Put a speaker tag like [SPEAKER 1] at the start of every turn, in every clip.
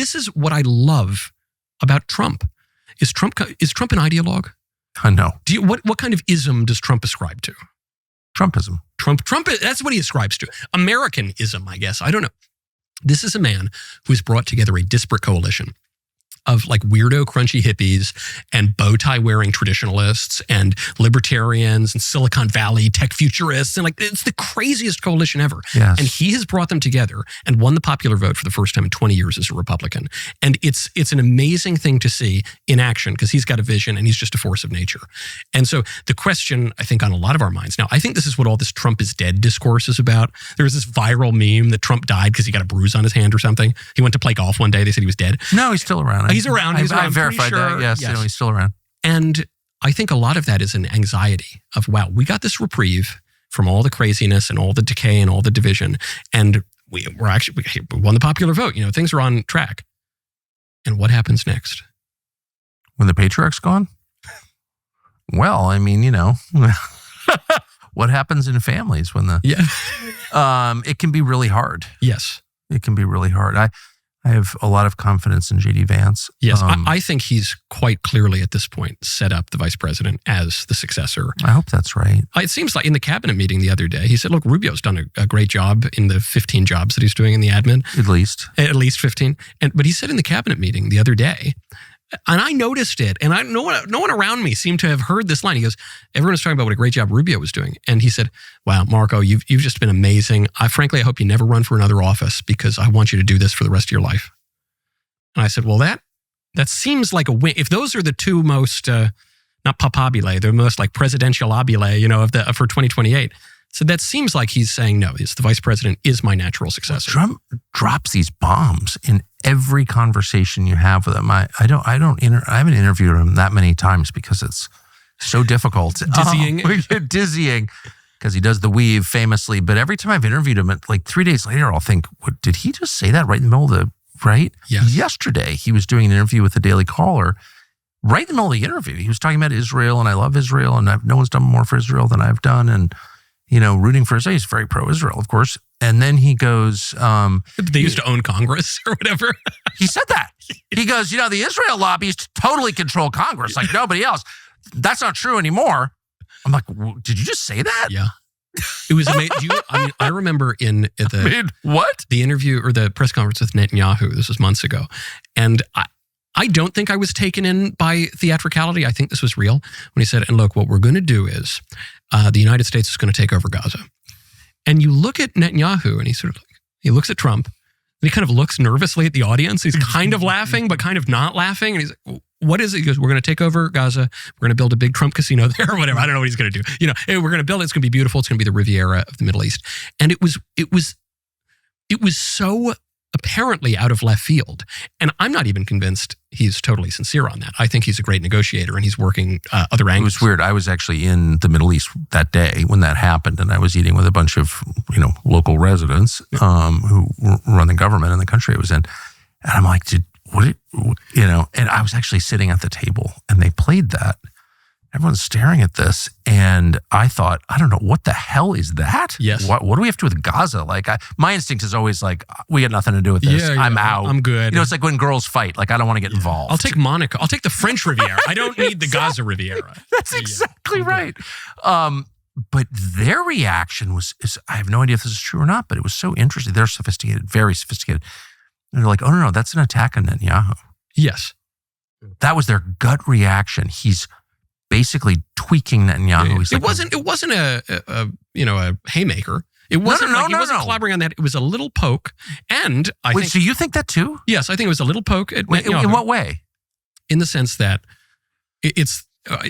[SPEAKER 1] this is what I love about Trump. Is Trump an ideologue?
[SPEAKER 2] No.
[SPEAKER 1] What kind of ism does Trump ascribe to?
[SPEAKER 2] Trumpism.
[SPEAKER 1] Trump, that's what he ascribes to. Americanism, I guess. I don't know. This is a man who has brought together a disparate coalition of like weirdo, crunchy hippies and bow tie wearing traditionalists and libertarians and Silicon Valley tech futurists. And like, it's the craziest coalition ever.
[SPEAKER 2] Yes.
[SPEAKER 1] And he has brought them together and won the popular vote for the first time in 20 years as a Republican. And it's an amazing thing to see in action because he's got a vision and he's just a force of nature. And so the question, I think, on a lot of our minds now, I think this is what all this Trump is dead discourse is about. There was this viral meme that Trump died because he got a bruise on his hand or something. He went to play golf one day. They said he was dead.
[SPEAKER 2] No, he's still around.
[SPEAKER 1] He's around.
[SPEAKER 2] I verified that. Yes, you know, he's still around.
[SPEAKER 1] And I think a lot of that is an anxiety of, wow, we got this reprieve from all the craziness and all the decay and all the division. And we won the popular vote. You know, things are on track. And what happens next?
[SPEAKER 2] When the patriarch's gone? Well, I mean, you know, what happens in families when it can be really hard.
[SPEAKER 1] Yes.
[SPEAKER 2] It can be really hard. I have a lot of confidence in J.D. Vance.
[SPEAKER 1] Yes, I think he's quite clearly at this point set up the vice president as the successor.
[SPEAKER 2] I hope that's right.
[SPEAKER 1] It seems like in the cabinet meeting the other day, he said, look, Rubio's done a great job in the 15 jobs that he's doing in the admin.
[SPEAKER 2] At least
[SPEAKER 1] 15. But he said in the cabinet meeting the other day, and I noticed it, and no one around me seemed to have heard this line. He goes, everyone was talking about what a great job Rubio was doing. And he said, wow, Marco, you've just been amazing. Frankly, I hope you never run for another office because I want you to do this for the rest of your life. And I said, well, that seems like a win. If those are the two most, not papabile, they're most like presidential abile, you know, for 2028. So that seems like he's saying, no, the vice president is my natural successor.
[SPEAKER 2] Trump drops these bombs in every conversation you have with him. I haven't interviewed him that many times because it's so difficult.
[SPEAKER 1] Dizzying.
[SPEAKER 2] Dizzying. Because he does the weave famously. But every time I've interviewed him, like 3 days later, I'll think, what, did he just say that right in the middle of the, right?
[SPEAKER 1] Yes.
[SPEAKER 2] Yesterday, he was doing an interview with the Daily Caller. Right in the middle of the interview, he was talking about Israel, and I love Israel, and no one's done more for Israel than I've done, and, you know, rooting for Israel. He's very pro-Israel, of course. And then he goes...
[SPEAKER 1] they used to own Congress or whatever.
[SPEAKER 2] He said that. He goes, you know, the Israel lobbyists totally control Congress like nobody else. That's not true anymore. I'm like, did you just say that?
[SPEAKER 1] Yeah. It was amazing. I remember in the interview or the press conference with Netanyahu, this was months ago, and I don't think I was taken in by theatricality. I think this was real when he said, and look, what we're going to do is the United States is going to take over Gaza. And you look at Netanyahu and he looks at Trump and he kind of looks nervously at the audience. He's kind of laughing, but kind of not laughing. And he's like, what is it? He goes, we're going to take over Gaza. We're going to build a big Trump casino there or whatever. I don't know what he's going to do. You know, we're going to build it. It's going to be beautiful. It's going to be the Riviera of the Middle East. And it was so apparently out of left field. And I'm not even convinced he's totally sincere on that. I think he's a great negotiator and he's working other angles.
[SPEAKER 2] It was weird. I was actually in the Middle East that day when that happened, and I was eating with a bunch of, you know, local residents who run the government in the country I was in. And I'm like, and I was actually sitting at the table and they played that. Everyone's staring at this. And I thought, I don't know, what the hell is that?
[SPEAKER 1] Yes.
[SPEAKER 2] What do we have to do with Gaza? Like, my instinct is always like, we got nothing to do with this.
[SPEAKER 1] Yeah,
[SPEAKER 2] I'm out.
[SPEAKER 1] I'm good.
[SPEAKER 2] You know, it's like when girls fight. Like, I don't want to get involved.
[SPEAKER 1] I'll take Monaco. I'll take the French Riviera. I don't need the Gaza Riviera.
[SPEAKER 2] That's exactly right. But their reaction was, I have no idea if this is true or not, but it was so interesting. They're sophisticated, very sophisticated. And they're like, oh, no, that's an attack on Netanyahu.
[SPEAKER 1] Yes.
[SPEAKER 2] That was their gut reaction. He's basically tweaking Netanyahu.
[SPEAKER 1] Yeah. It wasn't a haymaker. It wasn't he wasn't collaborating on that. It was a little poke. And I think,
[SPEAKER 2] so you think that too?
[SPEAKER 1] Yes, I think it was a little poke at Netanyahu.
[SPEAKER 2] In what way?
[SPEAKER 1] In the sense that it's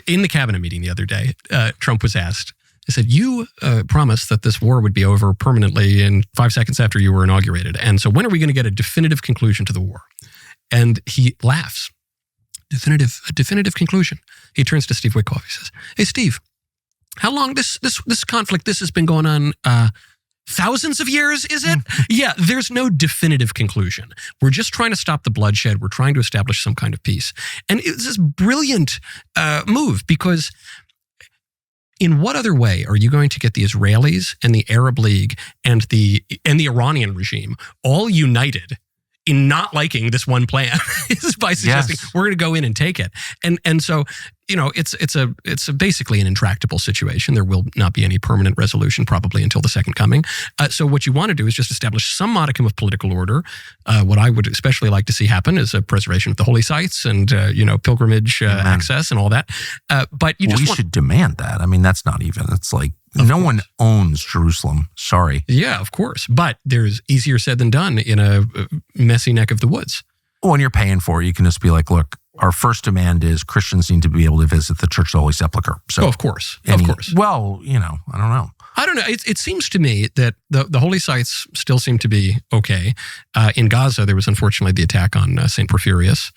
[SPEAKER 1] in the cabinet meeting the other day, Trump was asked, he said, you promised that this war would be over permanently in 5 seconds after you were inaugurated. And so when are we going to get a definitive conclusion to the war? And he laughs. A definitive conclusion. He turns to Steve Witkoff. He says, hey, Steve, how long this conflict, this has been going on? Thousands of years, is it? Yeah, there's no definitive conclusion. We're just trying to stop the bloodshed. We're trying to establish some kind of peace. And it's this brilliant move because in what other way are you going to get the Israelis and the Arab League and the Iranian regime all united in not liking this one plan is by suggesting we're going to go in and take it. And so, it's basically an intractable situation. There will not be any permanent resolution probably until the second coming. So what you want to do is just establish some modicum of political order. What I would especially like to see happen is a preservation of the holy sites and, pilgrimage access and all that. But we
[SPEAKER 2] should demand that. I mean, that's not even, it's like, no one owns Jerusalem. Sorry.
[SPEAKER 1] Yeah, of course. But there's easier said than done in a messy neck of the woods.
[SPEAKER 2] When you're paying for it, you can just be like, look, our first demand is Christians need to be able to visit the Church of the Holy Sepulchre. So,
[SPEAKER 1] of course.
[SPEAKER 2] Well, I don't know.
[SPEAKER 1] I don't know. It seems to me that the holy sites still seem to be okay. In Gaza, there was unfortunately the attack on St. Porphyrius,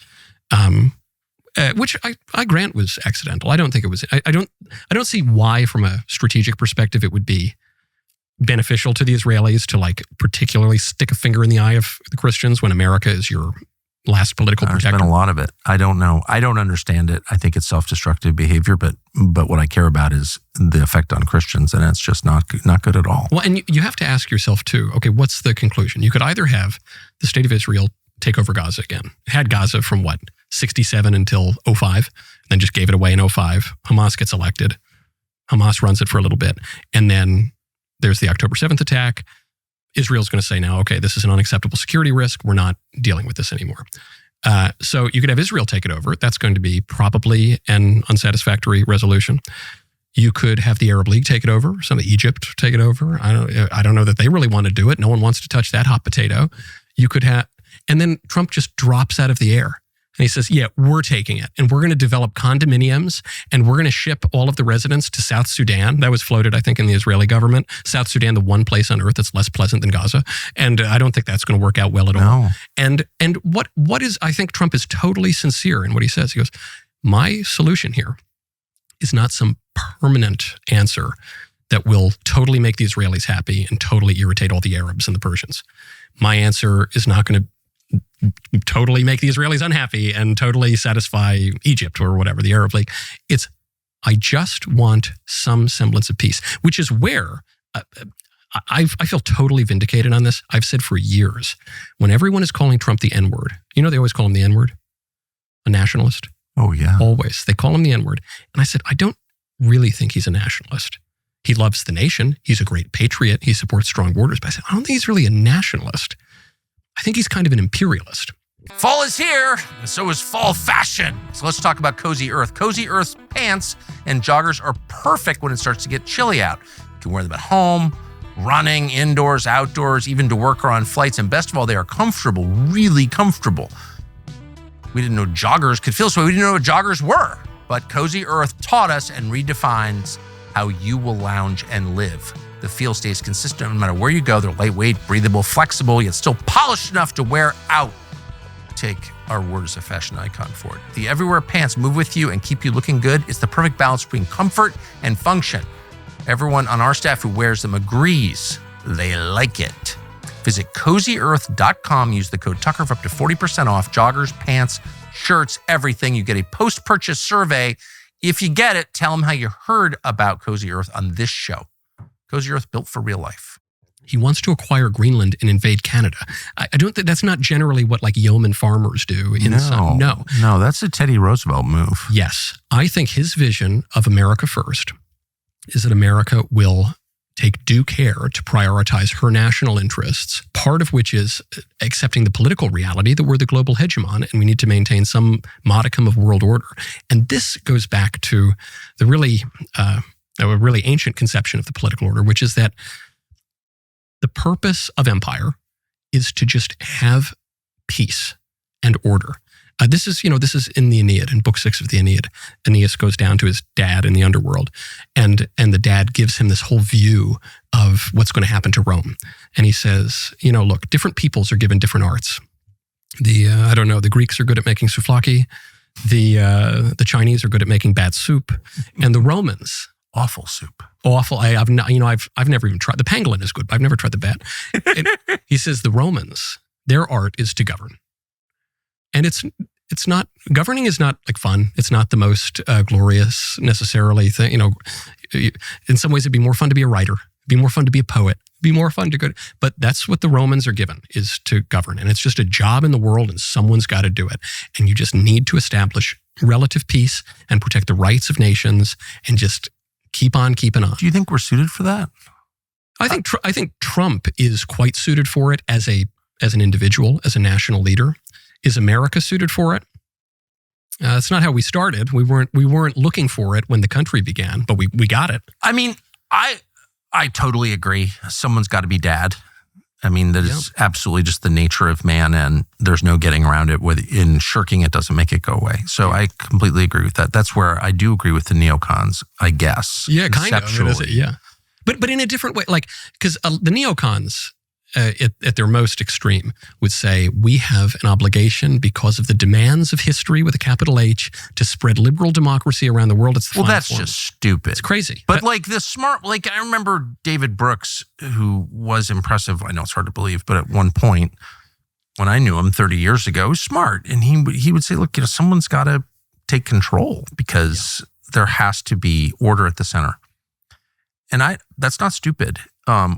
[SPEAKER 1] which I grant was accidental. I don't think it was. I don't see why, from a strategic perspective, it would be beneficial to the Israelis to like particularly stick a finger in the eye of the Christians when America is your last political protector.
[SPEAKER 2] There's been a lot of it. I don't know. I don't understand it. I think it's self-destructive behavior, but what I care about is the effect on Christians, and it's just not good at all.
[SPEAKER 1] Then you have to ask yourself too, okay, what's the conclusion? You could either have the state of Israel take over Gaza again. It had Gaza from 67 until 05, then just gave it away in 05. Hamas gets elected. Hamas runs it for a little bit. And then there's the October 7th attack. Israel's going to say now, okay, this is an unacceptable security risk. We're not dealing with this anymore. So you could have Israel take it over. That's going to be probably an unsatisfactory resolution. You could have the Arab League take it over, some of Egypt take it over. I don't know that they really want to do it. No one wants to touch that hot potato. You could have, and then Trump just drops out of the air. And he says, yeah, we're taking it. And we're going to develop condominiums and we're going to ship all of the residents to South Sudan. That was floated, I think, in the Israeli government. South Sudan, the one place on earth that's less pleasant than Gaza. And I don't think that's going to work out well at all. And what is, I think Trump is totally sincere in what he says. He goes, my solution here is not some permanent answer that will totally make the Israelis happy and totally irritate all the Arabs and the Persians. My answer is not going to totally make the Israelis unhappy and totally satisfy Egypt or whatever, the Arab League. It's, I just want some semblance of peace, which is where I feel totally vindicated on this. I've said for years, when everyone is calling Trump the N-word, they always call him the N-word, a nationalist.
[SPEAKER 2] Oh, yeah.
[SPEAKER 1] Always. They call him the N-word. And I said, I don't really think he's a nationalist. He loves the nation. He's a great patriot. He supports strong borders. But I said, I don't think he's really a nationalist. I think he's kind of an imperialist.
[SPEAKER 2] Fall is here, and so is fall fashion. So let's talk about Cozy Earth. Cozy Earth's pants and joggers are perfect when it starts to get chilly out. You can wear them at home, running, indoors, outdoors, even to work or on flights. And best of all, they are comfortable, really comfortable. We didn't know joggers could feel so. We didn't know what joggers were. But Cozy Earth taught us and redefines how you will lounge and live. The feel stays consistent no matter where you go. They're lightweight, breathable, flexible, yet still polished enough to wear out. Take our word as a fashion icon for it. The everywhere pants move with you and keep you looking good. It's the perfect balance between comfort and function. Everyone on our staff who wears them agrees they like it. Visit CozyEarth.com. Use the code Tucker for up to 40% off joggers, pants, shirts, everything. You get a post-purchase survey. If you get it, tell them how you heard about Cozy Earth on this show. Cozy Earth, built for real life.
[SPEAKER 1] He wants to acquire Greenland and invade Canada. I don't think that's not generally what like yeoman farmers do. No,
[SPEAKER 2] that's a Teddy Roosevelt move.
[SPEAKER 1] Yes. I think his vision of America first is that America will take due care to prioritize her national interests, part of which is accepting the political reality that we're the global hegemon and we need to maintain some modicum of world order. And this goes back to the really ancient conception of the political order, which is that the purpose of empire is to just have peace and order. This is in the Aeneid, in Book 6 of the Aeneid. Aeneas goes down to his dad in the underworld, and the dad gives him this whole view of what's going to happen to Rome. And he says, look, different peoples are given different arts. The Greeks are good at making souvlaki. The Chinese are good at making bad soup, and the Romans,
[SPEAKER 2] awful soup.
[SPEAKER 1] Awful. I've never even tried. The pangolin is good, but I've never tried the bat. He says the Romans, their art is to govern. And it's not, governing is not like fun. It's not the most glorious necessarily thing. In some ways it'd be more fun to be a writer. It'd be more fun to be a poet. be more fun to go. But that's what the Romans are given, is to govern. And it's just a job in the world, and someone's got to do it. And you just need to establish relative peace and protect the rights of nations and just keep on keeping on.
[SPEAKER 2] Do you think we're suited for that?
[SPEAKER 1] I think Trump is quite suited for it as an individual, as a national leader. Is America suited for it? It's not how we started. We weren't looking for it when the country began, but we got it.
[SPEAKER 2] I mean, I totally agree. Someone's got to be dad. I mean, that is absolutely just the nature of man, and there's no getting around it. In shirking it doesn't make it go away. So I completely agree with that. That's where I do agree with the neocons, I guess.
[SPEAKER 1] Yeah, kind of. Yeah, but in a different way. Like, because the neocons, at their most extreme, would say we have an obligation because of the demands of history with a capital H to spread liberal democracy around the world. It's the
[SPEAKER 2] that's just stupid.
[SPEAKER 1] It's crazy.
[SPEAKER 2] But like the smart, like I remember David Brooks, who was impressive. I know it's hard to believe, but at one point when I knew him 30 years ago, he was smart, and he would say, "Look, someone's got to take control because there has to be order at the center." And that's not stupid.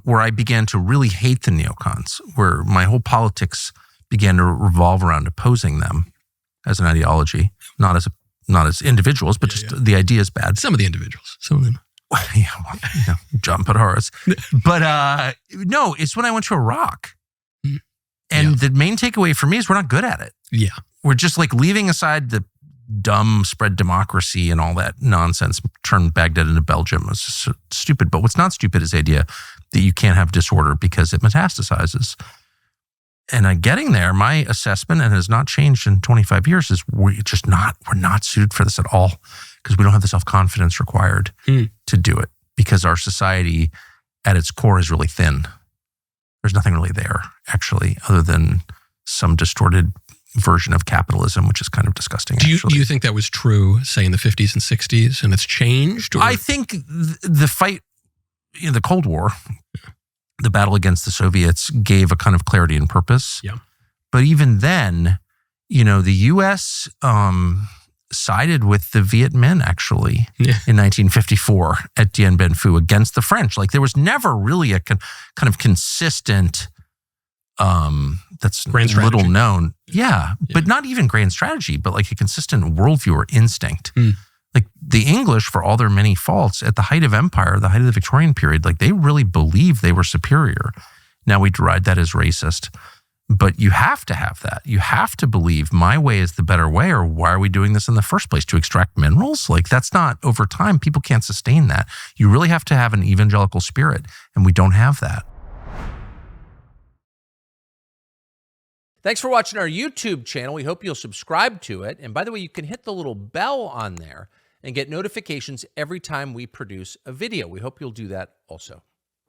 [SPEAKER 2] Where I began to really hate the neocons, where my whole politics began to revolve around opposing them as an ideology, not as individuals, but the idea is bad.
[SPEAKER 1] Some of the individuals, some of them.
[SPEAKER 2] John Podhoretz. But no, it's when I went to Iraq. And the main takeaway for me is we're not good at it.
[SPEAKER 1] Yeah.
[SPEAKER 2] We're just like leaving aside the dumb spread democracy and all that nonsense, turn Baghdad into Belgium. It's just stupid. But what's not stupid is the idea that you can't have disorder because it metastasizes. And getting there, my assessment, and it has not changed in 25 years, is we're not suited for this at all because we don't have the self-confidence required to do it, because our society at its core is really thin. There's nothing really there, actually, other than some distorted version of capitalism, which is kind of disgusting.
[SPEAKER 1] Do you think that was true, say, in the 50s and 60s, and it's changed? Or?
[SPEAKER 2] I think the fight in the Cold War, the battle against the Soviets, gave a kind of clarity and purpose.
[SPEAKER 1] Yeah.
[SPEAKER 2] But even then, the U.S. sided with the Viet Minh, actually, in 1954 at Dien Bien Phu against the French. Like, there was never really a kind of consistent... that's little known. Yeah, but not even grand strategy, but like a consistent worldview or instinct. Like the English, for all their many faults, at the height of empire, the height of the Victorian period, like they really believed they were superior. Now we deride that as racist, but you have to have that. You have to believe my way is the better way, or why are we doing this in the first place? To extract minerals? Like that's not, over time, people can't sustain that. You really have to have an evangelical spirit, and we don't have that.
[SPEAKER 3] Thanks for watching our YouTube channel. We hope you'll subscribe to it. And by the way, you can hit the little bell on there and get notifications every time we produce a video. We hope you'll do that also.